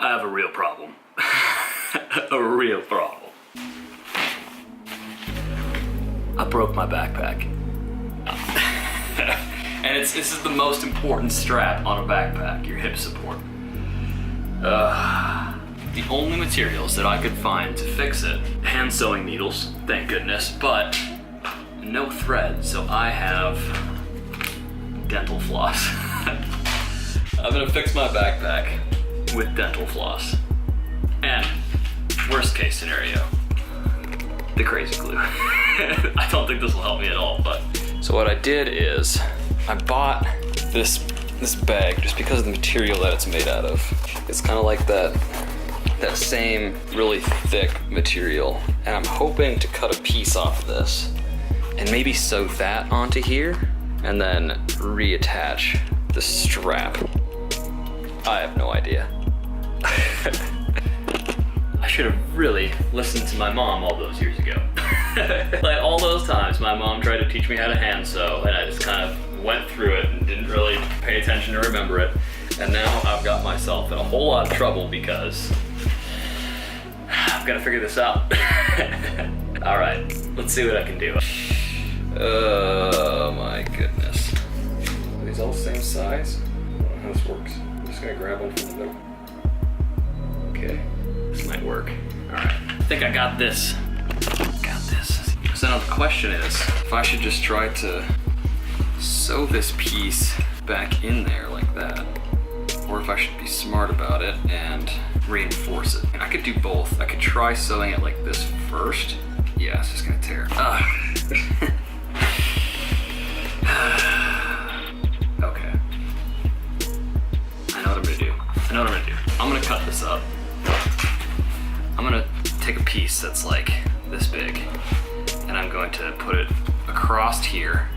I have a real problem. A real problem. I broke my backpack. And this is the most important strap on a backpack, your hip support. The only materials that I could find to fix it, hand sewing needles, thank goodness, but no thread, so I have dental floss. I'm gonna fix my backpack with dental floss. And worst case scenario, the crazy glue. I don't think this will help me at all, but. So what I did is, I bought this bag just because of the material that it's made out of. It's kind of like that same really thick material. And I'm hoping to cut a piece off of this and maybe sew that onto here and then reattach the strap. I have no idea. I should have really listened to my mom all those years ago. Like all those times my mom tried to teach me how to hand sew and I just kind of went through it and didn't really pay attention to remember it. And now I've got myself in a whole lot of trouble because I've got to figure this out. All right, let's see what I can do. Oh my goodness. Are these all the same size? I don't know how this works. I'm just gonna grab one from the middle. Okay, this might work. All right, I think I got this. So now the question is, if I should just try to sew this piece back in there like that, or if I should be smart about it and reinforce it. I could do both. I could try sewing it like this first. Yeah, it's just gonna tear. Okay. I know what I'm gonna do. I'm gonna cut this up. I'm gonna take a piece that's like this big, and I'm going to put it across here,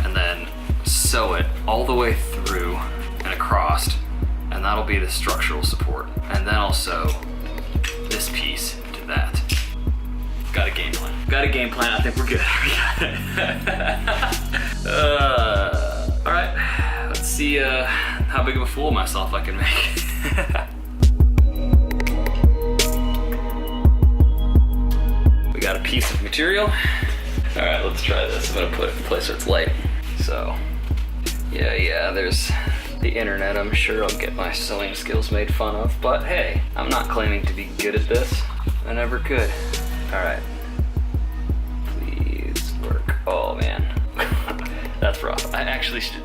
and then sew it all the way through and across, and that'll be the structural support. And then I'll sew this piece to that. Got a game plan. I think we're good. All right, let's see how big of a fool of myself I can make. We got a piece of material. All right, let's try this. I'm gonna put it in a place where it's light. So, yeah, there's the internet. I'm sure I'll get my sewing skills made fun of, but hey, I'm not claiming to be good at this. I never could. All right, please work. Oh man, that's rough. I should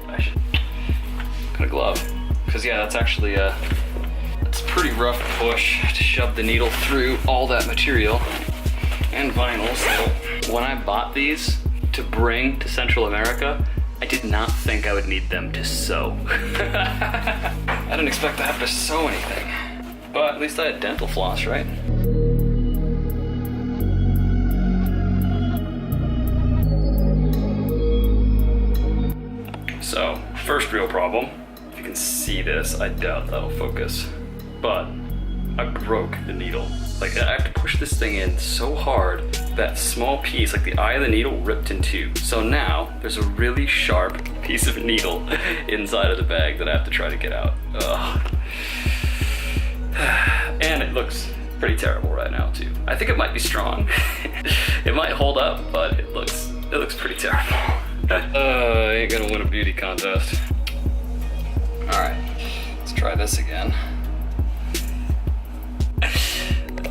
put a glove, because yeah, that's actually it's a pretty rough push to shove the needle through all that material and vinyl. So when I bought these to bring to Central America, I did not think I would need them to sew. I didn't expect to have to sew anything, but at least I had dental floss, right? So, first real problem, if you can see this, I doubt that'll focus, but I broke the needle. Like, I have to push this thing in so hard, that small piece, like the eye of the needle, ripped in two. So now, there's a really sharp piece of needle inside of the bag that I have to try to get out. Ugh. And it looks pretty terrible right now too. I think it might be strong. It might hold up, but it looks pretty terrible. I ain't gonna win a beauty contest. All right, let's try this again.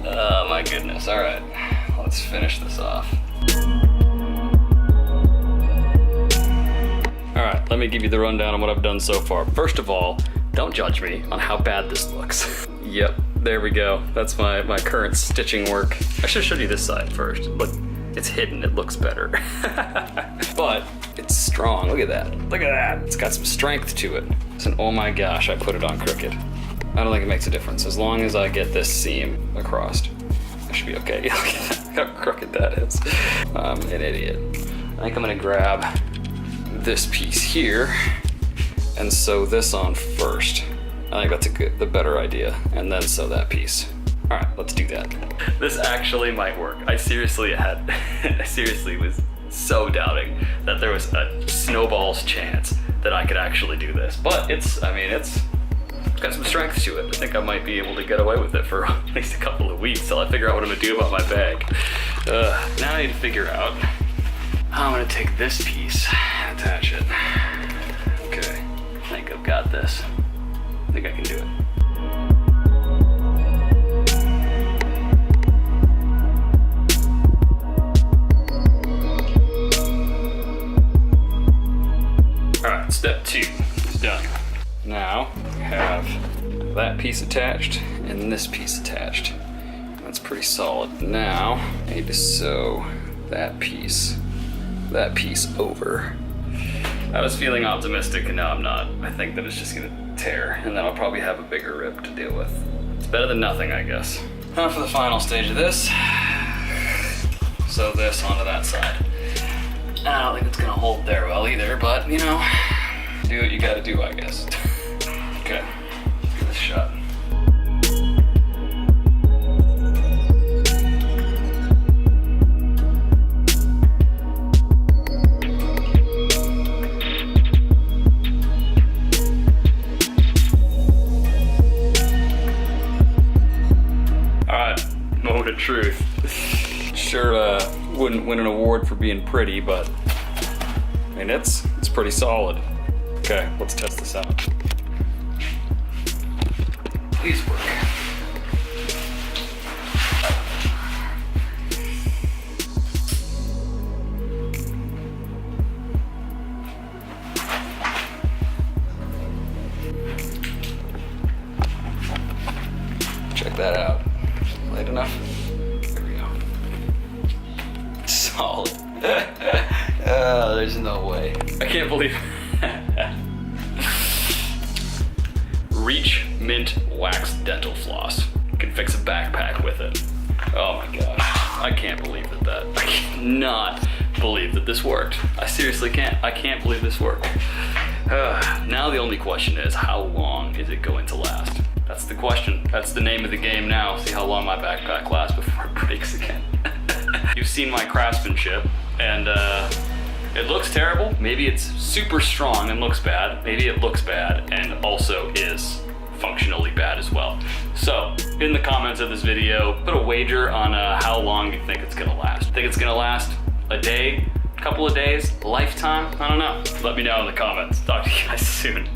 Oh my goodness, all right, let's finish this off. All right, let me give you the rundown on what I've done so far. First of all, don't judge me on how bad this looks. Yep, there we go. That's my current stitching work. I should have showed you this side first. Look, it's hidden, it looks better. But it's strong, look at that. Look at that, it's got some strength to it. And oh my gosh, I put it on crooked. I don't think it makes a difference. As long as I get this seam across, I should be okay. Look at how crooked that is. I'm an idiot. I think I'm gonna grab this piece here and sew this on first. I think that's the better idea, and then sew that piece. All right, let's do that. This actually might work. I seriously was so doubting that there was a snowball's chance that I could actually do this. But it's got some strength to it. I think I might be able to get away with it for at least a couple of weeks till I figure out what I'm gonna do about my bag. Now I need to figure out how I'm gonna take this piece and attach it. Okay, I think I've got this. I think I can do it. Alright, step 2 is done. Now we have that piece attached and this piece attached. That's pretty solid. Now I need to sew that piece over. I was feeling optimistic and now I'm not. I think that it's just gonna tear and then I'll probably have a bigger rip to deal with. It's better than nothing, I guess. Now for the final stage of this. Sew this onto that side. I don't think it's gonna hold there well either, but you know, do what you gotta do, I guess. Okay, let's give this a shot. Alright, moment of truth. Sure, wouldn't win an award for being pretty, but I mean, it's pretty solid. Okay, let's test this out. Please work. Check that out. Light enough? There we go. Solid. There's no way. I can't believe Reach Mint Wax Dental Floss. You can fix a backpack with it. Oh my gosh. I can't believe that. I cannot believe that this worked. I seriously can't. I can't believe this worked. Now the only question is, how long is it going to last? That's the question. That's the name of the game now. See how long my backpack lasts before it breaks again. You've seen my craftsmanship, and it looks terrible. Maybe it's super strong and looks bad. Maybe it looks bad and also is functionally bad as well. So, in the comments of this video, put a wager on how long you think it's gonna last. Think it's gonna last a day, a couple of days, a lifetime? I don't know. Let me know in the comments. Talk to you guys soon.